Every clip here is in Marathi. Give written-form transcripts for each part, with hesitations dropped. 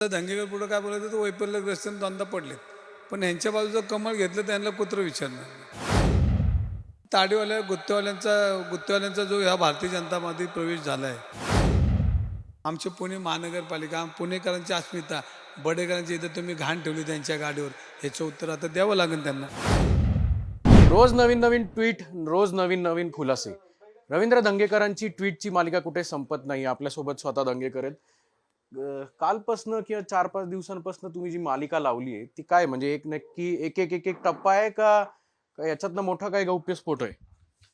दंगेकर पुढे काय बोलायचं तर वैफल्यग्रस्त दोनदा पडलेत, पण यांच्या बाजूचं कमळ घेतलं त्यांना कुत्र विचारणार नाही. गुत्तेवाल्यांचा जो ह्या भारतीय जनतामध्ये प्रवेश झाला आहे, आमचे पुणे महानगरपालिका, पुणेकरांची अस्मिता, बडेकरांची इथं तुम्ही घाण ठेवली त्यांच्या गाडीवर, ह्याचं उत्तर आता द्यावं लागेल त्यांना. रोज नवीन नवीन ट्विट, रोज नवीन नवीन खुलासे. रवींद्र दंगेकरांची ट्विटची मालिका कुठे संपत नाही. आपल्यासोबत स्वतः दंगेकर आहेत. कालपासनं किंवा 4-5 दिवसांपासून तुम्ही जी मालिका लावली आहे ती काय, म्हणजे एक नक्की एक एक एक एक टप्पा आहे का याच्यातनं मोठा काय गौप्यस्फोट आहे?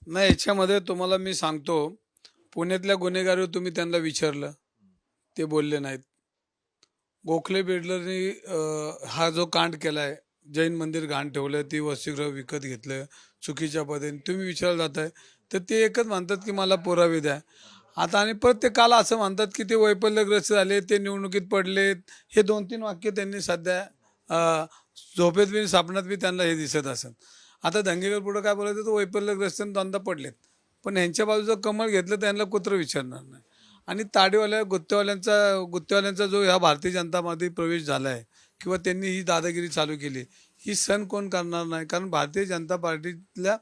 नाही, याच्यामध्ये तुम्हाला मी सांगतो, पुण्यातल्या गुन्हेगारीवर तुम्ही त्यांना विचारलं, ते बोलले नाहीत. गोखले बिल्डरनी हा जो कांड केलाय, जैन मंदिर घाण ठेवलं, ती वसतिगृह विकत घेतलं चुकीच्या पद्धतीने, तुम्ही विचारलं जात आहे तर ते एकच म्हणतात की मला पुरावे द्या. आता आणि परत ते काल असं म्हणतात की ते वैफल्यग्रस्त झाले, ते निवडणुकीत पडलेत. हे 2-3 वाक्य त्यांनी सध्या झोपेत बी स्वप्नात बी त्यांना हे दिसत असेल. आता दंगेकर पुढं काय बोलायचं तर वैफल्यग्रस्त दोनदा पडलेत, पण ह्यांच्या बाजूचं कमळ घेतलं त्यांना कुत्र विचारणार नाही. आणि गुत्तेवाल्यांचा जो ह्या भारतीय जनतामध्ये प्रवेश झाला आहे किंवा त्यांनी ही दादागिरी चालू केली, ही सण कोण करणार नाही. कारण भारतीय जनता पार्टीतल्या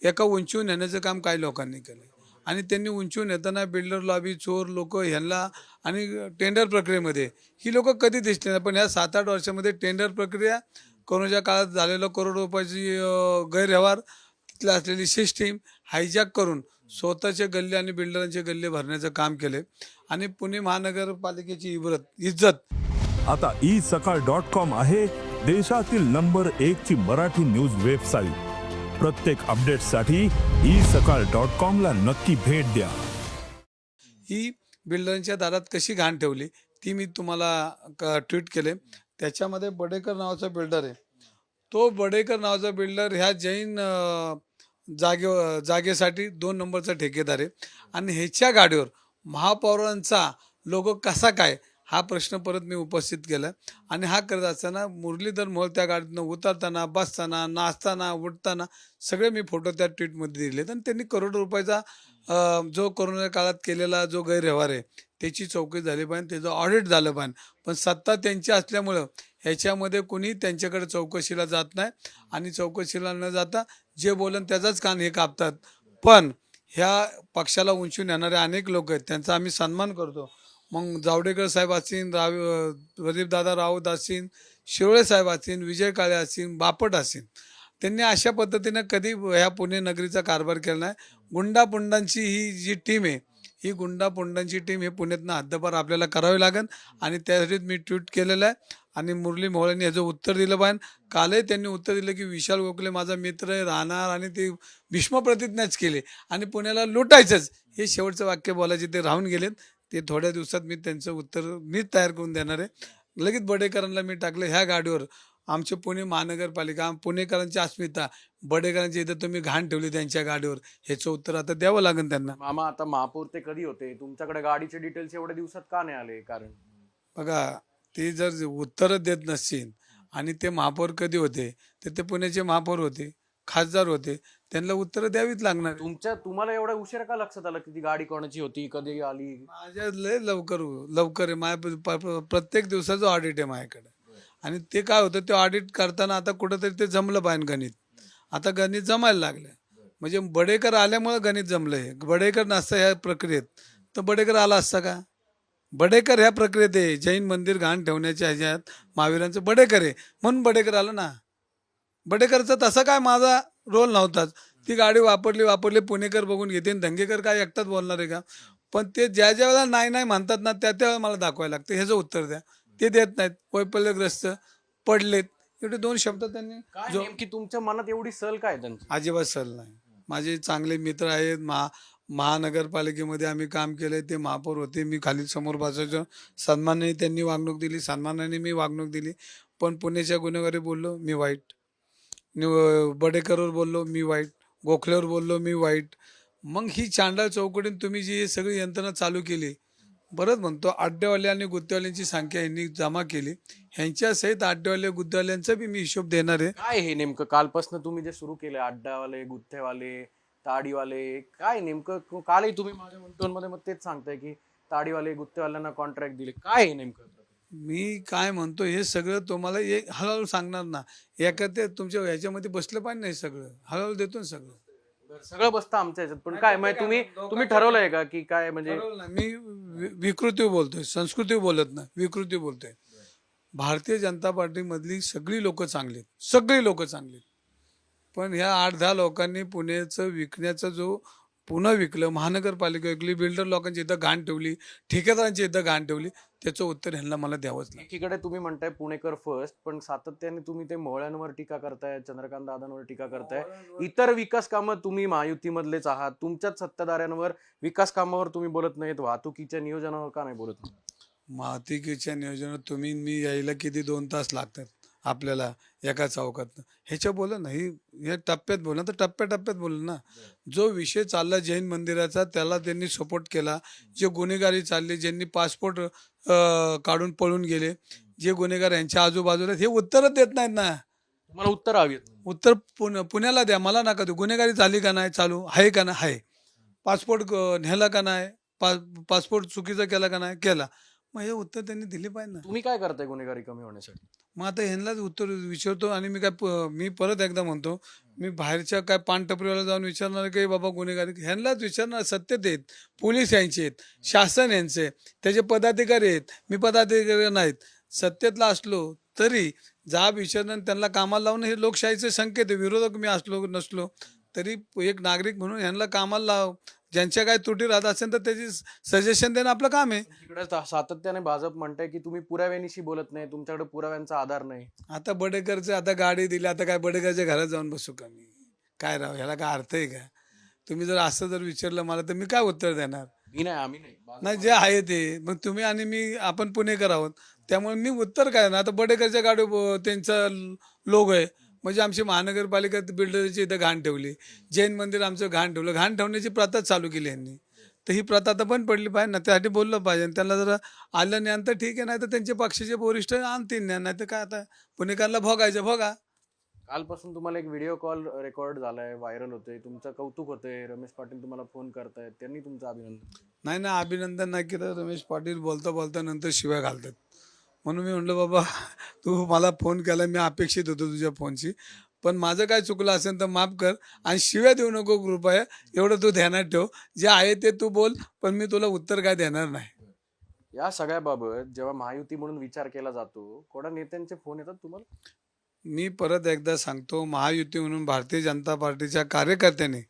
एका उंचीवर नेण्याचं काम काही लोकांनी केलं आणि त्यांनी उंचीवर नेताना बिल्डर लॉबी, चोर लोक ह्यांना आणि टेंडर प्रक्रियेमध्ये ही लोक कधी दिसले नाही. पण ह्या 7-8 वर्षामध्ये टेंडर प्रक्रिया, कोरोनाच्या काळात झालेलं करोड रुपयाची गैरव्यवहार, तिथल्या असलेली सिस्टीम हायजॅक करून स्वतःचे गल्ले आणि बिल्डरांचे गल्ले भरण्याचं काम केले आणि पुणे महानगरपालिकेची इज्जत आता isakal.com आहे देशातील नंबर 1 ची मराठी न्यूज वेबसाईट. प्रत्येक अपडेटसाठी isakal.com ला नक्की भेट द्या. ही बिल्डरांच्या दारात कशी घाण ठेवली ती मी तुम्हाला ट्विट केले. त्याच्यामध्ये बडेकर नावाचा बिल्डर आहे. तो बडेकर नावाचा बिल्डर ह्या जैन जागेसाठी 2 नंबरचा ठेकेदार आहे आणि ह्याच्या गाडीवर महापौरांचा लोगो कसा काय, हा प्रश्न परत मी उपस्थित केला. आणि हा करत असताना मुरलीधर मोहोळ त्या गाडीतनं उतरताना, बसताना, नाचताना, उठताना सगळे मी फोटो त्या ट्विटमध्ये दिलेत. आणि त्यांनी करोड रुपयाचा जो कोरोना काळात केलेला जो गैरव्यवहार आहे त्याची चौकशी झाली पाहिजे, त्याचं ऑडिट झालं पाहिजे. पण सत्ता त्यांची असल्यामुळं ह्याच्यामध्ये कोणी त्यांच्याकडे चौकशीला जात नाही आणि चौकशीला न जाता जे बोलन त्याचाच कान हे कापतात. पण ह्या पक्षाला उंचून येणारे अनेक लोक आहेत, त्यांचा आम्ही सन्मान करतो. मग जावडेकर साहेब असतील, प्रदीपदादा राऊत असतील, शिरोळे साहेब असतील, विजय काळे असतील, बापट असतील, त्यांनी अशा पद्धतीनं कधी ह्या पुणे नगरीचा कारभार केला नाही. गुंडापुंडांची ही जी टीम आहे, ही गुंडापुंडांची टीम हे पुण्यातनं हद्दपार आपल्याला करावी लागेल आणि त्यासाठी मी ट्विट केलेलं आहे. आणि मुरली मोहोळांनी ह्याचं उत्तर दिलं पाहिजे. कालही त्यांनी उत्तर दिलं की विशाल गोखले माझा मित्र आहे, राहणार, आणि ते भीष्म प्रतिज्ञाच केली आणि पुण्याला लुटायचंच, हे शेवटचं वाक्य बोलायचे ते राहून गेलेत. ते थोड्या दिवसात मी त्यांचं उत्तर मीच तयार करून देणार आहे. लगेच बडेकरांना मी टाकलं, ह्या गाडीवर आमचे पुणे महानगरपालिका, पुणेकरांची अस्मिता, बडेकरांची इथं तुम्ही घाण ठेवली त्यांच्या गाडीवर, ह्याचं उत्तर आता द्यावं लागेल त्यांना. मामा, आता महापौर ते कधी होते? तुमच्याकडे गाडीचे डिटेल्स एवढ्या दिवसात का नाही आले? कारण बघा, ते जर उत्तरच देत नसतील आणि ते महापौर कधी होते तर ते पुण्याचे महापौर होते, खासदार होते, त्यांना उत्तरं द्यावीच लागणार. तुम्हाला एवढ्या उशीर का लक्षात आलं की ती गाडी कोणाची होती, कधी आली? माझ्या लय लवकर आहे. माझ्या प्रत्येक दिवसाचं ऑडिट आहे माझ्याकडे. आणि ते काय होतं, ते ऑडिट करताना आता कुठंतरी ते जमलं पाहिजे गणित. आता गणित जमायला लागलं, म्हणजे बडेकर आल्यामुळे गणित जमलं. हे बडेकर नसतं ह्या प्रक्रियेत तर बडेकर आला असता का? बडेकर ह्या प्रक्रियेत आहे, जैन मंदिर घाण ठेवण्याच्या ह्याच्यात महावीरांचं बडेकर आहे म्हणून बडेकर आलं ना. बडेकरचा तसा काय माझा रोल नव्हताच. ती गाडी वापरली पुणेकर बघून घेते. दंगेकर काय एकटाच बोलणार आहे का? पण ते ज्या वेळेला नाही नाही म्हणतात ना, त्या वेळेला मला दाखवायला लागतं, ह्याचं उत्तर द्या. ते देत नाहीत. वैफल्यग्रस्त पडलेत, एवढे 2 शब्द त्यांनी. नेमकी तुमच्या मनात एवढी सल काय त्यांची? अजिबात सल नाही. माझे चांगले मित्र आहेत. महानगरपालिकेमध्ये आम्ही काम केलंय. ते महापौर होते, मी खाली समोर बसायचो. सन्मानाने त्यांनी वागणूक दिली, सन्मानाने मी वागणूक दिली. पण पुण्याच्या गुन्हेगारी बोललो मी वाईट, बडेकरवर बोललो मी वाईट, गोखलेवर बोललो मी वाईट. मग ही चांडाळ चौकटीन तुम्ही जी सगळी यंत्रणा चालू केली, बरंच म्हणतो, अड्डेवाले आणि गुत्तेवाल्यांची संख्या यांनी जमा केली. ह्यांच्या सहित अड्डेवाले गुत्तेवाल्यांचा बी मी हिशोब देणार आहे. काय हे नेमकं कालपासून तुम्ही जे सुरू केलं, अड्डावाले, गुत्तेवाले, ताडीवाले, काय नेमकं? कालही तुम्ही माझ्या टोन मध्ये मग तेच सांगताय की ताडीवाले, गुत्तेवाल्यांना कॉन्ट्रॅक्ट दिले, काय हे नेमकं? मी काय म्हणतो हे सगळं तुम्हाला एक हळूहळू सांगणार ना. एका ते तुमच्या ह्याच्यामध्ये बसलं पाहिजे नाही, सगळं हळूहळू देतो ना सगळं. सगळं बसतं आमच्या ह्याच्यात, पण काय म्हणजे तुम्ही ठरवलंय का की काय म्हणजे? ठरवलं ना. मी विकृती बोलतोय, संस्कृती बोलत ना, विकृती बोलतोय. भारतीय जनता पार्टीमधली सगळी लोक चांगली आहेत, सगळी लोक चांगली आहेत. पण ह्या 8-10 लोकांनी पुण्याचं विकण्याचं जो पुन्हा विकलं, महानगरपालिका विकली, बिल्डर लोकांची इथं घाण ठेवली, ठेकेदारांची इथं घाण ठेवली, त्याचं उत्तर ह्यांना मला द्यावंच लागेल. एकीकडे तुम्ही म्हणताय पुणेकर फर्स्ट, पण सातत्याने तुम्ही ते मोहळ्यांवर टीका करताय, चंद्रकांत दादांवर टीका करताय. इतर विकास कामं तुम्ही महायुतीमधलेच आहात, तुमच्याच सत्ताधाऱ्यांवर विकास कामावर तुम्ही बोलत नाहीत, वाहतुकीच्या नियोजनावर का नाही बोलत? वाहतुकीच्या नियोजनात तुम्ही मी यायला किती 2 तास लागतात आपल्याला एका चौकात. ह्याच्या बोला ना, या टप्प्यात बोला तर टप्प्याटप्प्यात बोला ना. जो विषय चालला जैन मंदिराचा त्याला त्यांनी सपोर्ट केला. जे गुन्हेगारी चालले, ज्यांनी पासपोर्ट काढून पळून गेले, जे गुन्हेगार यांच्या आजूबाजूला, हे उत्तरच देत नाहीत ना. तुम्हाला उत्तर हवी आहेत. उत्तर पुण्याला द्या, मला नका देऊ. गुन्हेगारी झाली का नाही, चालू आहे का नाही, आहे. पासपोर्ट नेला का नाही, पासपोर्ट चुकीचा केला का नाही, केला. मग हे उत्तर त्यांनी दिले पाहिजे ना. तुम्ही काय करताय गुन्हेगारी कमी होण्यासाठी? मग आता ह्यांनाच उत्तर विचारतो. आणि मी परत एकदा म्हणतो, मी बाहेरच्या काय पानटपरीवाला जाऊन विचारणार की बाबा गुन्हेगारी, ह्यांनाच विचारणार. सत्तेत आहेत, पोलीस यांचे आहेत, शासन यांचे, त्याचे पदाधिकारी आहेत. मी पदाधिकारी नाहीत. सत्तेतला असलो तरी जाब विचारणं, त्यांना कामाला लावणं हे लोकशाहीचे संकेत आहे. विरोधक मी असलो नसलो तरी एक नागरिक म्हणून ह्यांना कामाला लाव. ज्यांच्या काय त्रुटी राहत असेल तर त्याची सजेशन देणं आपलं काम आहे. तिकडे सातत्याने भाजप म्हणताय की तुम्ही पुराव्यानिशी बोलत नाही, तुमच्याकडे पुराव्यांचा आधार नाही. आता बडेकरचं आता गाडी दिली, आता काय बडेकरच्या घरात जाऊन बसू का मी? काय राव, ह्याला काय अर्थ आहे का? तुम्ही जर असं जर विचारलं मला तर मी काय उत्तर देणार? मी नाही, आम्ही नाही, जे आहे ते. मग तुम्ही आणि मी, आपण पुणेकर आहोत, त्यामुळे मी उत्तर काय ना. आता बडेकरच्या गाडी त्यांचा लोगो आहे, म्हणजे आमची महानगरपालिका बिल्डरची इथं घाण ठेवली, जैन मंदिर आमचं घाण ठेवलं. घाण ठेवण्याची प्रथा चालू केली यांनी. तर ही प्रथा आता पण पडली पाहिजे ना, त्यासाठी बोललं पाहिजे. त्यांना जर आलं ज्ञान तर ठीक आहे, नाही तर त्यांचे पक्षाचे वरिष्ठ आणतील ज्ञान. नाही तर काय, आता पुणेकरला भोगायचं भोगा. कालपासून तुम्हाला एक व्हिडिओ कॉल रेकॉर्ड झालाय, व्हायरल होतोय, तुमचं कौतुक होतंय, रमेश पाटील तुम्हाला फोन करतायत, त्यांनी तुमचं अभिनंदन. नाही ना, अभिनंदन नाही केलं. रमेश पाटील बोलता बोलता नंतर शिव्या घालतात. म्हणून मी म्हटलं बाबा तू मला फोन केला, मी अपेक्षित होतो तुझ्या फोनची, पण माझं काय चुकलं असेल तर माफ कर आणि शिव्या देऊ नको कृपया, एवढं तू ध्यानात ठेव. जे आहे ते तू बोल, पण मी तुला उत्तर काय देणार नाही. या सगळ्याबाबत जेव्हा महायुती म्हणून विचार केला जातो, कोणा नेत्यांचे फोन येतात तुम्हाला? मी परत एकदा सांगतो, महायुती म्हणून भारतीय जनता पार्टीच्या कार्यकर्त्याने,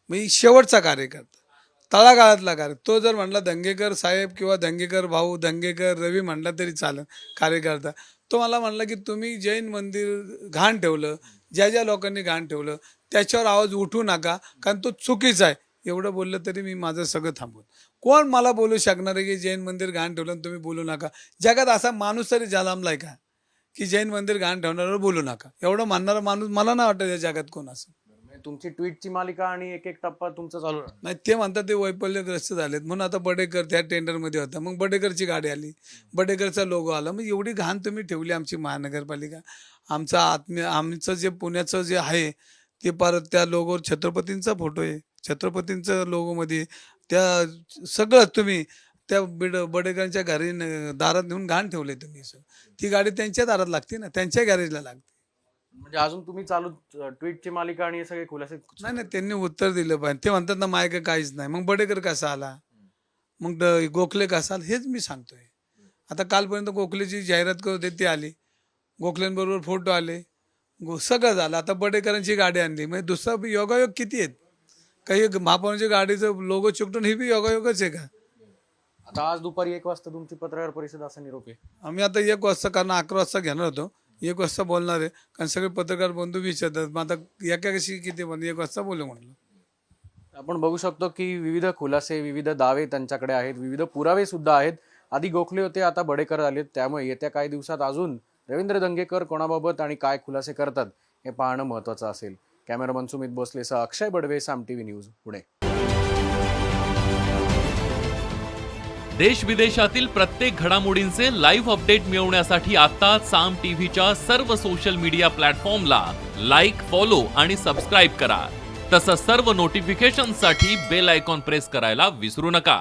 मी शेवटचा कार्यकर्ता, तळागाळातला तो जर म्हणला दंगेकर साहेब किंवा दंगेकर भाऊ, दंगेकर रवी म्हणला तरी चालेल कार्यकर्ता, तो मला म्हणला की तुम्ही जैन मंदिर घाण ठेवलं, ज्या ज्या लोकांनी घाण ठेवलं त्याच्यावर आवाज उठू नका, कारण तो चुकीचा आहे. एवढं बोललं तरी मी माझं सगळं थांबवून. कोण मला बोलू शकणार आहे की जैन मंदिर घाण ठेवलं आणि तुम्ही बोलू नका? जगात असा माणूस तरी जन्मलाय का की जैन मंदिर घाण ठेवणाऱ्यावर बोलू नका? एवढं मानणारा माणूस मला नाही वाटत या जगात कोण असं. तुमची ट्विटची मालिका आणि एक एक टप्पा तुमचा चालू नाही. ते म्हणतात ते वैफल्यग्रस्त झालेत म्हणून आता बडेकर त्या टेंडरमध्ये होता, मग बडेकरची गाडी आली, बडेकरचा लोगो आला. मग एवढी घाण तुम्ही ठेवली आमची महानगरपालिका. आमचं जे पुण्याचं जे आहे ते परत त्या लोगोवर छत्रपतींचा फोटो आहे, छत्रपतींचं लोगोमध्ये त्या सगळं तुम्ही त्या बडेकरांच्या घरी दारात नेऊन घाण ठेवले तुम्ही. ती गाडी त्यांच्या दारात लागते ना, त्यांच्या गॅरेजला लागते. म्हणजे अजून तुम्ही चालू ट्विटची मालिका आणि हे सगळे खुलासे? नाही, त्यांनी उत्तर दिलं पाहिजे. ते म्हणतात ना माझ्या काहीच नाही, मग बडेकर कसा आला, मग गोखले कसा आला, हेच मी सांगतोय. आता कालपर्यंत गोखलेची जाहिरात करत होते ती आली, गोखलेंबरोबर फोटो आले, सगळं झालं. आता बडेकरांची गाडी आणली, म्हणजे दुसरा योगायोग किती आहेत? काही महापौरांची गाडीचं लोगो चिकटून हे बी योगायोगच आहे का? आता आज दुपारी 1 वाजता तुमची पत्रकार परिषद असा निरोप आहे. आम्ही आता 1 वाजता, कारण 11 वाजता घेणार होतो, 1 वाजता बोलणार आहे, कारण सगळे पत्रकार बंधू विचारतात. मग आता एकाशी किती बंद 1 वाजता बोलू म्हणलं. आपण बघू शकतो की विविध खुलासे, विविध दावे त्यांच्याकडे आहेत, विविध पुरावे सुद्धा आहेत. आधी गोखले होते, आता बडेकर आलेत. त्यामुळे येत्या काही दिवसात अजून रवींद्र दंगेकर कोणाबाबत आणि काय खुलासे करतात हे पाहणं महत्त्वाचं असेल. कॅमेरामन सुमित भोसलेसह अक्षय बडवे, साम टीव्ही न्यूज, पुणे. देश विदेशातील प्रत्येक घडामोडींचे लाईव्ह अपडेट मिळवण्यासाठी आता साम टीव्हीच्या सर्व सोशल मीडिया प्लॅटफॉर्मला लाईक, फॉलो आणि सबस्क्राईब करा. तसंच सर्व नोटिफिकेशनसाठी बेल आयकॉन प्रेस करायला विसरू नका.